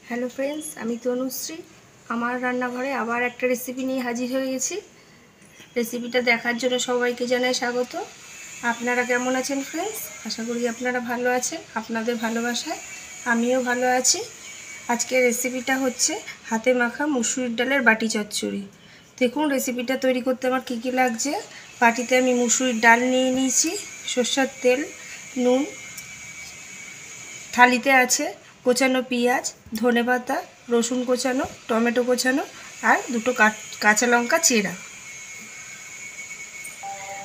Hello friends, আমি তনুশ্রী। আমার রান্নাঘরে আবার একটা রেসিপি নিয়ে হাজির হয়ে গেছি। রেসিপিটা দেখার জন্য সবাইকে জানাই স্বাগত। আপনারা কেমন আছেন ফ্রেন্ডস? আশা করি আপনারা ভালো আছেন। আপনাদের ভালোবাসায় আমিও ভালো আছি। আজকের রেসিপিটা হচ্ছে হাতে মাখা মুসুরির ডালের বাটি চচ্চড়ি। দেখুন রেসিপিটা তৈরি করতে আমার কী কী লাগছে। বাটিতে আমি মুসুরির ডাল নিয়ে নিয়েছি, সরষের তেল, নুন, থালিতে আছে কোচানো পেঁয়াজ, ধনেপাতা, রসুন কোচানো, টমেটো কোচানো আর দুটো কাঁচা লঙ্কা চেরা।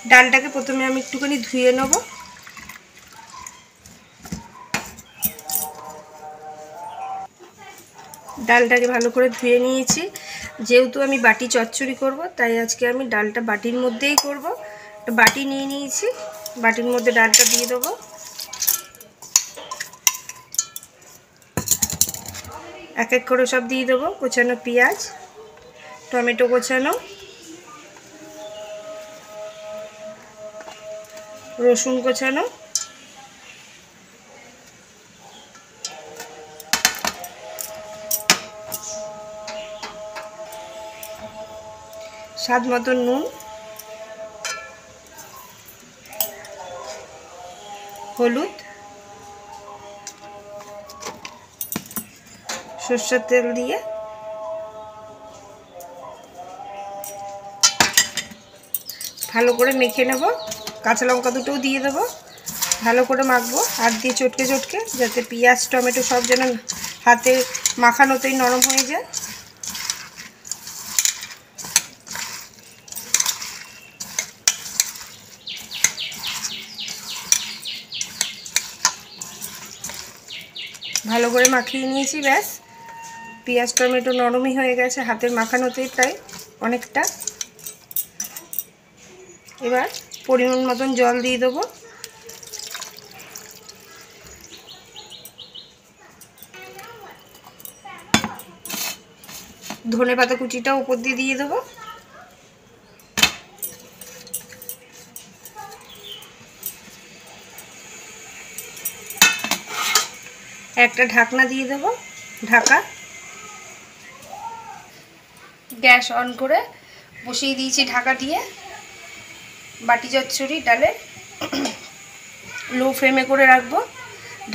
ডালটাকে প্রথমে আমি একটুখানি ধুয়ে নেব। ডালটাকে ভালো করে ধুয়ে নিয়েছি। যেহেতু আমি বাটি চচ্চড়ি করব, তাই আজকে আমি ডালটা বাটির মধ্যেই করব। বাটি নিয়ে নিয়েছি, বাটির মধ্যে ডালটা দিয়ে দেবো। এক এক করে সব দিয়ে দেবো। কোচানো পেঁয়াজ, টমেটো কোচানো, রসুন কোচানো, স্বাদ মতো নুন, হলুদ, সরষের তেল দিয়ে ভালো করে মেখে নেব। কাঁচা লঙ্কা দুটোও দিয়ে দেবো। ভালো করে মাখবো হাত দিয়ে চটকে চটকে, যাতে পেঁয়াজ টমেটো সব যেন হাতে মাখানোতেই নরম হয়ে যায়। ভালো করে মাখিয়ে নিয়েছি, ব্যাস পেঁয়াজ টমেটো নরমই হয়ে গেছে হাতের মাখানোতেই প্রায় অনেকটা। এবার পরিমাণ মতন জল দিয়ে দেবো। ধনেপাতা কুচিটাও উপর দিয়ে দিয়ে দেবো। একটা ঢাকনা দিয়ে দেবো, ঢাকা। গ্যাস অন করে বসিয়ে দিয়েছি ঢাকা দিয়ে। বাটি চচ্চড়ি ডালে লো ফ্লেমে করে রাখবো।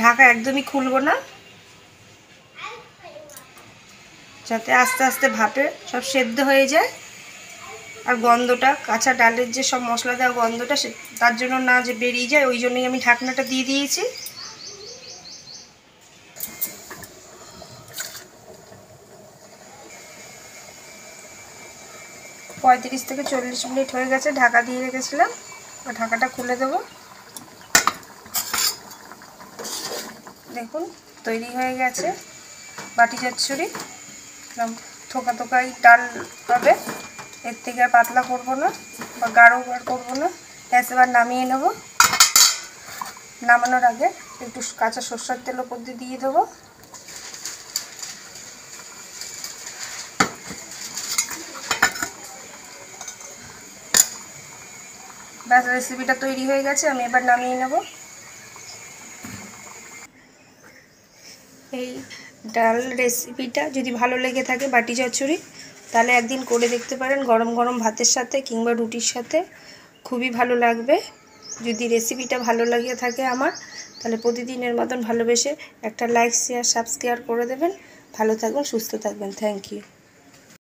ঢাকা একদমই খুলবো না, যাতে আস্তে আস্তে ভাপে সব সেদ্ধ হয়ে যায়। আর গন্ধটা, কাঁচা ডালের যে সব মশলা দেওয়া গন্ধটা, তার জন্য না যে বেরিয়ে যায়, ওই জন্যই আমি ঢাকনাটা দিয়ে দিয়েছি। পঁয়ত্রিশ থেকে 40 মিনিট হয়ে গেছে, ঢাকা দিয়ে রেখেছিলাম। ঢাকাটা খুলে দেবো। দেখুন তৈরি হয়ে গেছে বাটি চচ্চড়ি। থোকা থোকাই ডাল হবে, এর থেকে আর পাতলা করবো না বা গাঢ় করবো না। এবার নামিয়ে নেব। নামানোর আগে একটু কাঁচা সরষের তেল ওপর দিয়ে দেবো। ব্যাস রেসিপিটা তৈরি হয়ে গেছে, আমি এবার নামিয়ে নেব। এই ডাল রেসিপিটা যদি ভালো লেগে থাকে বাটি চচ্চড়ি, তাহলে একদিন করে দেখতে পারেন গরম গরম ভাতের সাথে কিংবা রুটির সাথে, খুবই ভালো লাগবে। যদি রেসিপিটা ভালো লাগে থাকে আমার, তাহলে প্রতিদিনের মতন ভালোবেসে একটা লাইক শেয়ার সাবস্ক্রাইব করে দেবেন। ভালো থাকবেন, সুস্থ থাকবেন। Thank you.